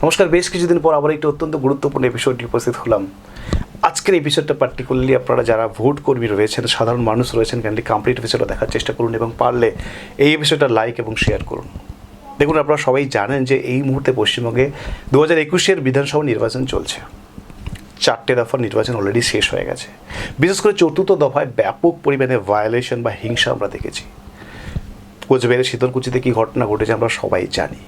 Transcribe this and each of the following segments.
নমস্কার, বেশ কিছুদিন পর আবার একটা অত্যন্ত গুরুত্বপূর্ণ এপিসোড নিয়ে উপস্থিত হলাম। আজকের এপিসোডটা পার্টিকুলারলি আপনারা যারা ভোট কর্মী রয়েছেন, সাধারণ মানুষ রয়েছেন, কাইন্ডলি কমপ্লিট এপিসোডটা দেখার চেষ্টা করুন এবং পারলে এই এপিসোডটা লাইক এবং শেয়ার করুন। দেখুন, আপনারা সবাই জানেন যে এই মুহূর্তে পশ্চিমবঙ্গে 2021-এর বিধানসভা নির্বাচন চলছে। 4টে দফার নির্বাচন অলরেডি শেষ হয়ে গেছে। বিশেষ করে চতুর্থ দফায় ব্যাপক পরিমাণে ভায়োলেশন বা হিংসা আমরা দেখেছি। কোচবিহারের শীতলকুচিতে কী ঘটনা ঘটেছে আমরা সবাই জানি।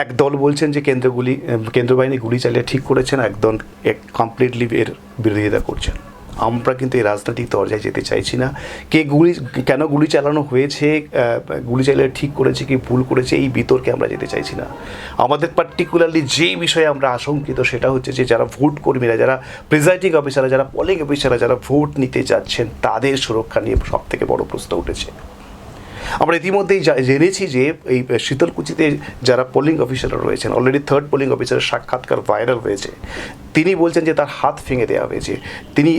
এক দল বলছেন যে কেন্দ্র বাহিনী গুলি চালিয়ে ঠিক করেছেন, একদল কমপ্লিটলি এর বিরোধিতা করছেন। আমরা কিন্তু এই রাজনৈতিক দরজায় যেতে চাইছি না। কেন গুলি চালানো হয়েছে, গুলি চালিয়ে ঠিক করেছে কি ভুল করেছে, এই বিতর্কে আমরা যেতে চাইছি না। আমাদের পার্টিকুলারলি যেই বিষয়ে আমরা আশঙ্কিত সেটা হচ্ছে যে যারা ভোট কর্মীরা, যারা প্রিজাইডিং অফিসাররা, যারা পোলিং অফিসাররা, যারা ভোট নিতে যাচ্ছেন তাদের সুরক্ষা নিয়ে সবথেকে বড় প্রশ্ন উঠেছে। আমরা ইতিমধ্যেই জেনেছি যে এই শীতলকুচিতে যারা পোলিং অফিসাররা রয়েছেন, অলরেডি 3rd পোলিং অফিসারের সাক্ষাৎকার ভাইরাল হয়েছে। তিনি বলছেন যে তার হাত ভেঙে দেওয়া হয়েছে, তিনি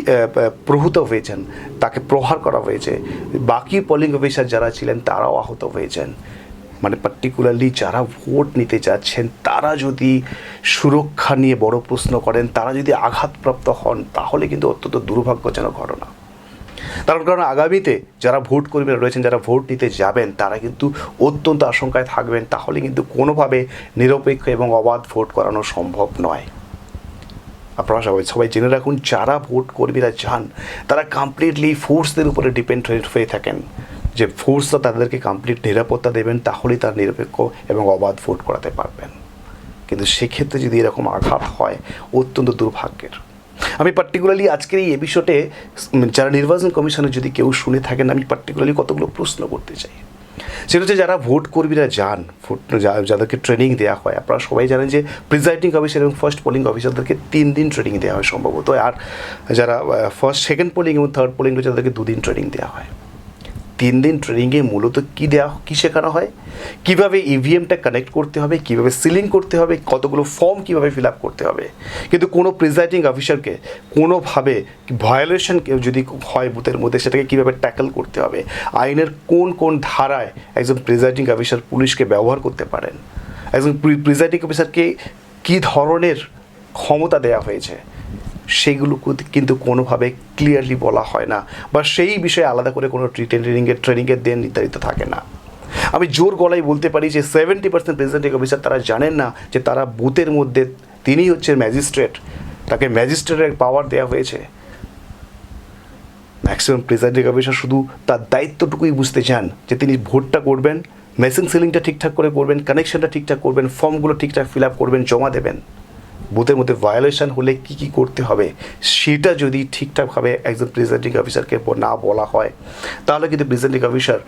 প্রহূত হয়েছেন, তাকে প্রহার করা হয়েছে। বাকি পোলিং অফিসার যারা ছিলেন তারাও আহত হয়েছেন। মানে পার্টিকুলারলি যারা ভোট নিতে যাচ্ছেন তারা যদি সুরক্ষা নিয়ে বড় প্রশ্ন করেন, তারা যদি আঘাতপ্রাপ্ত হন, তাহলে কিন্তু অত্যন্ত দুর্ভাগ্যজনক ঘটনা। কারণ আগামীতে যারা ভোট কর্মীরা রয়েছেন, যারা ভোট নিতে যাবেন, তারা কিন্তু অত্যন্ত আশঙ্কায় থাকবেন। তাহলে কিন্তু কোনোভাবে নিরপেক্ষ এবং অবাধ ভোট করানো সম্ভব নয়। আপনারা সবাই জেনে রাখুন, যারা ভোট কর্মীরা যান তারা কমপ্লিটলি ফোর্সদের উপরে ডিপেন্ডেন্ট হয়ে থাকেন, যে ফোর্সরা তাদেরকে কমপ্লিট নিরাপত্তা দেবেন, তাহলেই তারা নিরপেক্ষ এবং অবাধ ভোট করাতে পারবেন। কিন্তু সেক্ষেত্রে যদি এরকম আঘাত হয়, অত্যন্ত দুর্ভাগ্যের। আমি পার্টিকুলারলি আজকের এই এপিসোডে যারা নির্বাচন কমিশনে যদি কেউ শুনে থাকেন, আমি পার্টিকুলারলি কতগুলো প্রশ্ন করতে চাই। সেটা হচ্ছে যারা ভোট কর্মীরা যান, যাদেরকে ট্রেনিং দেওয়া হয়, আপনারা সবাই জানেন যে প্রিজাইডিং অফিসার এবং ফার্স্ট পোলিং অফিসারদেরকে 3 দিন ট্রেনিং দেওয়া হয় সম্ভবত, আর যারা সেকেন্ড পোলিং এবং থার্ড পোলিং রয়েছে তাদেরকে 2 দিন ট্রেনিং দেওয়া হয়। 3 দিন ট্রেনিংয়ে মূলত কী শেখানো হয়, কীভাবে ইভিএমটা কানেক্ট করতে হবে, কীভাবে সিলিং করতে হবে, কতগুলো ফর্ম কীভাবে ফিল আপ করতে হবে। কিন্তু কোনো প্রিজাইডিং অফিসারকে কোনোভাবে ভায়োলেশন যদি হয় বুথের মধ্যে, সেটাকে কীভাবে ট্যাকল করতে হবে, আইনের কোন কোন ধারায় একজন প্রিজাইডিং অফিসার পুলিশকে ব্যবহার করতে পারেন, একজন প্রিজাইডিং অফিসারকে কী ধরনের ক্ষমতা দেওয়া হয়েছে, সেগুলো কিন্তু কোনোভাবে ক্লিয়ারলি বলা হয় না, বা সেই বিষয়ে আলাদা করে কোনো ট্রেনিংয়ের দিন নির্ধারিত থাকে না। আমি জোর গলায় বলতে পারি যে 70% প্রেসিডেন্ট অফিসার তারা জানেন না যে তারা বুথের মধ্যে, তিনি হচ্ছে ম্যাজিস্ট্রেট, তাকে ম্যাজিস্ট্রেটের পাওয়ার দেওয়া হয়েছে। ম্যাক্সিমাম প্রেসিডেন্ট অফিসার শুধু তার দায়িত্বটুকুই বুঝতে চান যে তিনি ভোটটা করবেন, মেশিন সিলিংটা ঠিকঠাক করে করবেন, কানেকশনটা ঠিকঠাক করবেন, ফর্মগুলো ঠিকঠাক ফিল আপ করবেন, জমা দেবেন। বুথের মধ্যে ভায়োলেশন হলে কী কী করতে হবে সেটা যদি ঠিকঠাকভাবে একজন প্রিজাইডিং অফিসারকে না বলা হয়, তাহলে কিন্তু প্রিজাইডিং অফিসার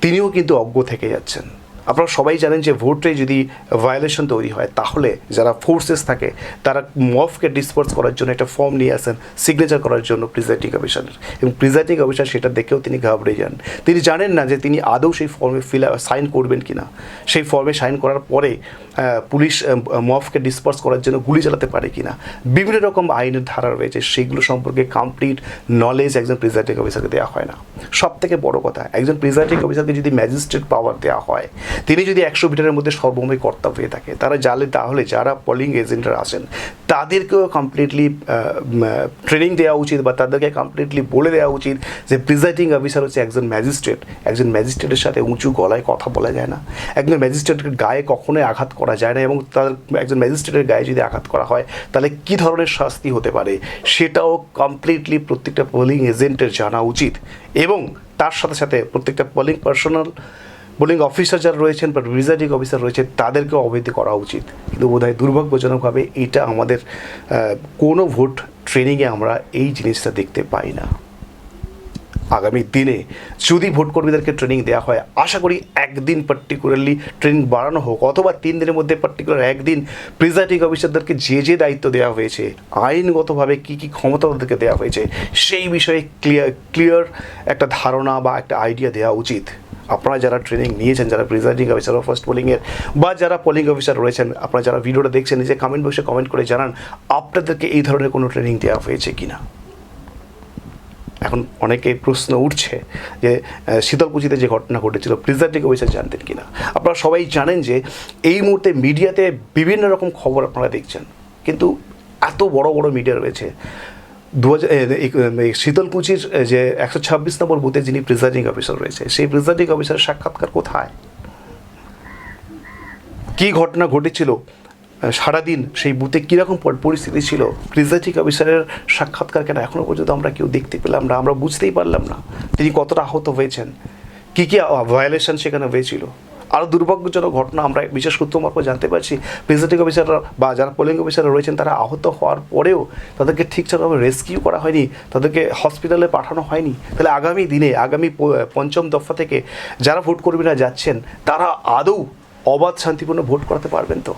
তিনিও কিন্তু অজ্ঞ থেকে যাচ্ছেন। আপনারা সবাই জানেন যে ভোটে যদি ভায়োলেশন তৈরি হয়, তাহলে যারা ফোর্সেস থাকে তারা মফকে ডিসপার্স করার জন্য একটা ফর্ম নিয়ে আসেন সিগনেচার করার জন্য প্রিজাইডিং অফিসারের, এবং প্রিজাইডিং অফিসার সেটা দেখেও তিনি ঘাবড়ে যান। তিনি জানেন না যে তিনি আদৌ সেই ফর্মে সাইন করবেন কিনা, সেই ফর্মে সাইন করার পরে পুলিশ মফকে ডিসপার্স করার জন্য গুলি চালাতে পারে কিনা। বিভিন্ন রকম আইনের ধারা রয়েছে, সেগুলো সম্পর্কে কমপ্লিট নলেজ একজন প্রিজাইডিং অফিসারকে দেওয়া হয় না। সব থেকে বড় কথা, একজন প্রিজাইডিং অফিসারকে যদি ম্যাজিস্ট্রেট পাওয়ার দেওয়া হয়, তিনি যদি 100 মিটারের মধ্যে সর্বময় কর্তা হয়ে থাকে, তাহলে যারা পোলিং এজেন্টরা আসেন তাদেরকেও কমপ্লিটলি ট্রেনিং দেওয়া উচিত, বা তাদেরকে কমপ্লিটলি বলে দেওয়া উচিত যে প্রিজাইডিং অফিসার হচ্ছে একজন ম্যাজিস্ট্রেট। একজন ম্যাজিস্ট্রেটের সাথে উঁচু গলায় কথা বলা যায় না, একজন ম্যাজিস্ট্রেটের গায়ে কখনোই আঘাত করা যায় না, এবং একজন ম্যাজিস্ট্রেটের গায়ে যদি আঘাত করা হয় তাহলে কী ধরনের শাস্তি হতে পারে সেটাও কমপ্লিটলি প্রত্যেকটা পোলিং এজেন্টের জানা উচিত। এবং তার সাথে সাথে প্রত্যেকটা পোলিং অফিসার যারা রয়েছেন বা প্রিজাইডিং অফিসার রয়েছে তাদেরকেও অবহিত করা উচিত। কিন্তু বোধহয় দুর্ভাগ্যজনকভাবে এটা আমাদের কোনো ভোট ট্রেনিংয়ে আমরা এই জিনিসটা দেখতে পাই না। আগামী দিনে যদি ভোট কর্মীদেরকে ট্রেনিং দেওয়া হয়, আশা করি একদিন পার্টিকুলারলি ট্রেনিং বাড়ানো হোক, অথবা 3 দিনের মধ্যে পার্টিকুলার একদিন প্রিজাইডিং অফিসারদেরকে যে দায়িত্ব দেওয়া হয়েছে, আইনগতভাবে কী কী ক্ষমতা তাদেরকে দেওয়া হয়েছে, সেই বিষয়ে ক্লিয়ার একটা ধারণা বা একটা আইডিয়া দেওয়া উচিত। আপনারা যারা ট্রেনিং নিয়েছেন, যারা প্রিজাইডিং অফিসার বা ফার্স্ট পোলিংয়ের, বা যারা পোলিং অফিসার রয়েছেন, আপনারা যারা ভিডিওটা দেখছেন, নিজে কমেন্ট বক্সে কমেন্ট করে জানান আপনাদেরকে এই ধরনের কোনো ট্রেনিং দেওয়া হয়েছে কিনা। এখন অনেকে প্রশ্ন উঠছে যে শীতলকুচিতে যে ঘটনা ঘটেছিল প্রিজাইডিং অফিসার জানতেন কিনা। আপনারা সবাই জানেন যে এই মুহূর্তে মিডিয়াতে বিভিন্ন রকম খবর আপনারা দেখছেন, কিন্তু এত বড় বড় মিডিয়া রয়েছে। শীতলকুচির যে 126 নম্বর বুথে যিনি প্রিজাইডিং অফিসার রয়েছে, সেই প্রিজাইডিং অফিসারের সাক্ষাৎকার কোথায়? কী ঘটনা ঘটেছিল সারাদিন, সেই বুথে কীরকম পরিস্থিতি ছিল, প্রিজাইডিং অফিসারের সাক্ষাৎকার কেন এখনও পর্যন্ত আমরা কেউ দেখতে পেলাম না, আমরা বুঝতেই পারলাম না তিনি কতটা আহত হয়েছেন, কী কী ভায়োলেশন সেখানে হয়েছিল। আরও দুর্ভাগ্যজনক ঘটনা আমরা বিশেষ সূত্র মারফত জানতে পারছি, প্রিজাইডিং অফিসাররা বা যারা পোলিং অফিসাররা রয়েছেন তারা আহত হওয়ার পরেও তাদেরকে ঠিকঠাকভাবে রেস্কিউ করা হয়নি, তাদেরকে হসপিটালে পাঠানো হয়নি। তাহলে আগামী দিনে, আগামী পঞ্চম দফা থেকে যারা ভোট কর্মীরা যাচ্ছেন তারা আদৌ অবাধ শান্তিপূর্ণ ভোট করাতে পারবেন তো?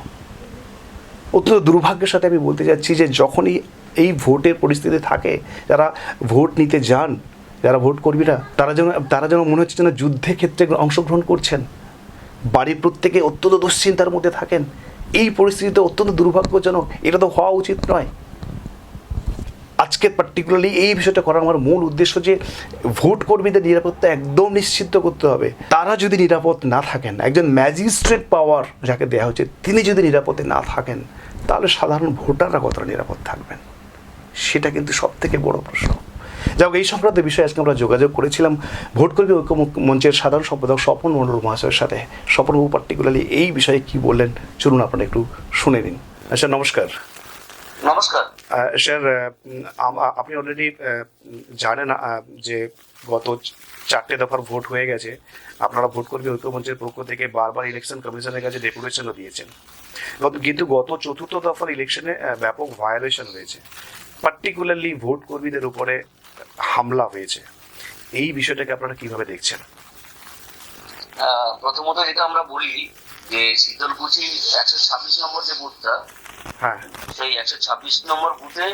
অত্যন্ত দুর্ভাগ্যের সাথে আমি বলতে চাচ্ছি যে যখনই এই ভোটের পরিস্থিতি থাকে, যারা ভোট নিতে যান, যারা ভোট কর্মীরা, তারা যেন মনে হচ্ছে যেন যুদ্ধের ক্ষেত্রে অংশগ্রহণ করছেন। বাড়ির প্রত্যেকে অত্যন্ত দুশ্চিন্তার মধ্যে থাকেন। এই পরিস্থিতিতে অত্যন্ত দুর্ভাগ্যজনক, এটা তো হওয়া উচিত নয়। আজকে পার্টিকুলারলি এই বিষয়টা করার আমার মূল উদ্দেশ্য যে ভোট কর্মীদের নিরাপত্তা একদম নিশ্চিত করতে হবে। তারা যদি নিরাপদ না থাকেন, একজন ম্যাজিস্ট্রেট পাওয়ার যাকে দেওয়া হচ্ছে তিনি যদি নিরাপদে না থাকেন, তাহলে সাধারণ ভোটাররা কতটা নিরাপদ থাকবেন, সেটা কিন্তু সবথেকে বড় প্রশ্ন। যাই হোক, এই সংক্রান্ত বিষয়ে আজকে আমরা যোগাযোগ করেছিলাম ভোট কর্মী ঐক্য মঞ্চের সাধারণ সম্পাদক স্বপন মণ্ডল মহাশয়ের সাথে। স্বপনবাবু পার্টিকুলারলি এই বিষয়ে কি বললেন চলুন আপনারা একটু শুনে নিন। স্যার নমস্কার। নমস্কার স্যার, আপনি অলরেডি জানেন যে গত 4টে দফার ভোট হয়ে গেছে। আপনারা ভোট কর্মী ঐক্য মঞ্চের পক্ষ থেকে বারবার ইলেকশন কমিশনের কাছে ডেপুটেশনও দিয়েছেন, কিন্তু গত 4র্থ দফার ইলেকশনে ব্যাপক ভায়োলেশন হয়েছে, পার্টিকুলারলি ভোট কর্মীদের উপরে হামলা হয়েছে। এই বিষয়টাকে আপনারা কিভাবে দেখছেন? প্রথমত যেটা আমরা বলি যে শীতলকুচি 126 নম্বর যে বুথটা, হ্যাঁ, সেই 126 নম্বর বুথে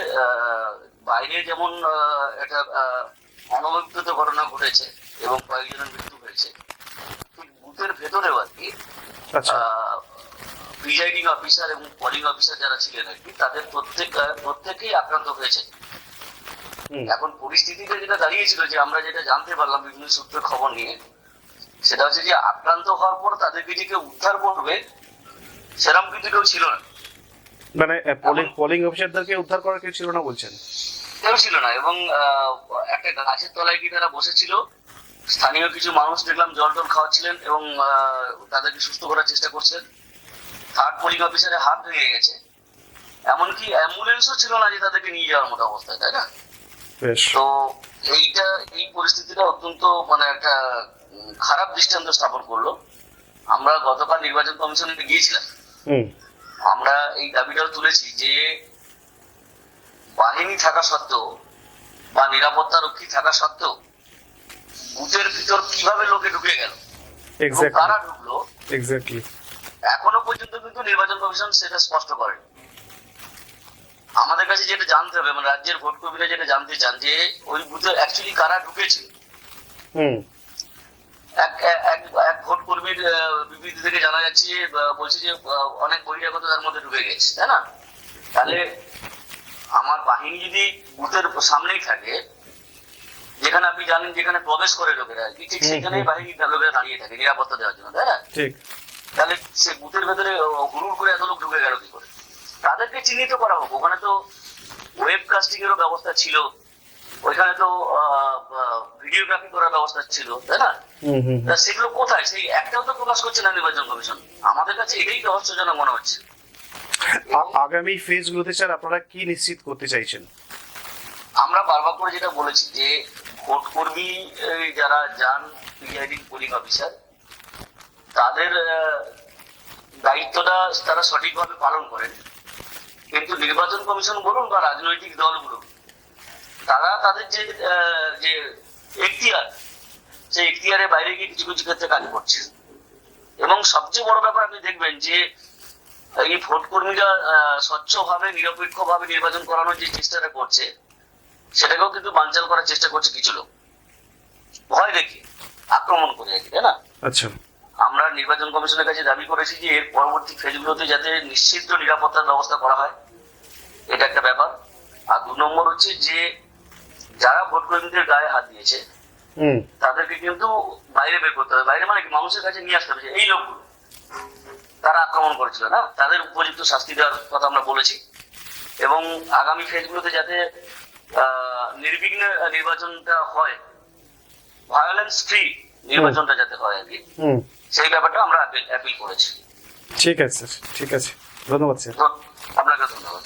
বাইরে যেমন একটা অনবদ্যত ঘটনা ঘটেছে এবং কয়েকজনের মৃত্যু হয়েছে, ঠিক বুথের ভেতরেও আর কি প্রিজাইডিং অফিসার এবং পোলিং অফিসার যারা ছিলেন আর কি, তাদের প্রত্যেকেই আক্রান্ত হয়েছে। এখন পরিস্থিতিটা যেটা দাঁড়িয়েছিল, যে আমরা যেটা জানতে পারলাম বিভিন্ন সূত্রের খবর নিয়ে, সেটা হচ্ছে যে আক্রান্ত হওয়ার পর তাদেরকে যে কেউ উদ্ধার করবে সেরকম কিন্তু কেউ ছিল না। মানে পোলিং অফিসারদেরকে উদ্ধার করার কেউ ছিল না বলছেন? কেউ ছিল না, এবং একটা গাছের তলায় গিয়ে তারা বসেছিল। স্থানীয় কিছু মানুষ দেখলাম জল টল খাওয়াচ্ছিলেন এবং তাদেরকে সুস্থ করার চেষ্টা করছিলেন। থার্ড পোলিং অফিসারের হাত ভেঙে গেছে, এমনকি অ্যাম্বুলেন্সও ছিল না যে তাদেরকে নিয়ে যাওয়ার মতো অবস্থায়, তাই না? তো এই পরিস্থিতিটা অত্যন্ত মানে একটা খারাপ দৃষ্টান্ত স্থাপন করলো। আমরা গতকাল নির্বাচন কমিশনে গিয়েছিলাম, আমরা এই দাবিটাও তুলেছি যে বাহিনী থাকা সত্ত্বেও বা নিরাপত্তা রক্ষী থাকা সত্ত্বেও বুথের ভিতর কিভাবে লোকে ঢুকে গেল, কারা ঢুকলো, এখনো পর্যন্ত কিন্তু নির্বাচন কমিশন সেটা স্পষ্ট করেনি। আমাদের কাছে যেটা জানতে হবে, মানে রাজ্যের ভোট কর্মীরা যেটা জানতে চান যে ওই বুথে অ্যাকচুয়ালি কারা ঢুকেছে। এক ভোট কর্মীর বিবৃতি থেকে জানা যাচ্ছে যে বলছে যে অনেক বহিরাগত তার মধ্যে ঢুকে গেছে, তাই না? তাহলে আমার বাহিনী যদি বুথের সামনেই থাকে, যেখানে আপনি জানেন যেখানে প্রবেশ করে লোকেরা, ঠিক সেখানেই বাহিনী লোকেরা দাঁড়িয়ে থাকে নিরাপত্তা দেওয়ার জন্য, তাই না? তাহলে সে বুথের ভেতরে হুড়ুড় করে এত লোক ঢুকে গেল কি করে? তাদেরকে চিহ্নিত করা হোক। ওখানে তো ওয়েবকাস্টিং এরও ব্যবস্থা ছিল, ওইখানে তো ভিডিওগ্রাফি করার ব্যবস্থা ছিল, তাই না? সেগুলো কোথায়? সেই একটাও তো প্রকাশ করছে না নির্বাচন কমিশন। আমাদের কাছে এটাই রহস্যজনক মনে হচ্ছে। আগামী ফেজগুলোতে স্যার আপনারা কি নিশ্চিত করতে চাইছেন? আমরা বারবার করে যেটা বলেছি যে ভোট কর্মী যারা যান প্রিজাইডিং পোলিং অফিসার, তাদের দায়িত্বটা তারা সঠিকভাবে পালন করেন, কিন্তু নির্বাচন কমিশন বলুন বা রাজনৈতিক দল বলুন, তারা তাদের যে এখতিয়ার, সেই এখতিয়ারের বাইরে গিয়ে কিছু কিছু ক্ষেত্রে কাজ করছে। এবং সবচেয়ে বড় ব্যাপার আপনি দেখবেন যে এই ভোট কর্মীরা স্বচ্ছভাবে নিরপেক্ষভাবে নির্বাচন করানোর যে চেষ্টাটা করছে, সেটাকেও কিন্তু বানচাল করার চেষ্টা করছে কিছু লোক, ভয় দেখে আক্রমণ করে, তাই না? আচ্ছা, আমরা নির্বাচন কমিশনের কাছে দাবি করেছি যে এর পরবর্তী ফেজগুলোতে যাতে নিশ্চিত নিরাপত্তার ব্যবস্থা করা হয়, এটা একটা ব্যাপার। আর 2 নম্বর হচ্ছে যে যারা ভোট কর্মীদের গায়ে হাত দিয়েছে হুম তাদেরকে কিন্তু বাইরে বের করতে হবে। বাইরে মানে কি, মানুষের কাছে নিয়ে আসতে হবে যে এই লোকগুলো তারা আক্রমণ করেছিল না, তাদের উপযুক্ত শাস্তি দেওয়ার কথা আমরা বলেছি। এবং আগামী ফেজগুলোতে যাতে নির্বিঘ্ন নির্বাচনটা হয়, ভায়োলেন্স ফ্রি নির্বাচনটা যাতে হয় আর কি, হুম সেই ব্যাপারটা আমরা অ্যাপিল করেছি। ঠিক আছে স্যার, ঠিক আছে, ধন্যবাদ স্যার। আপনাকে ধন্যবাদ।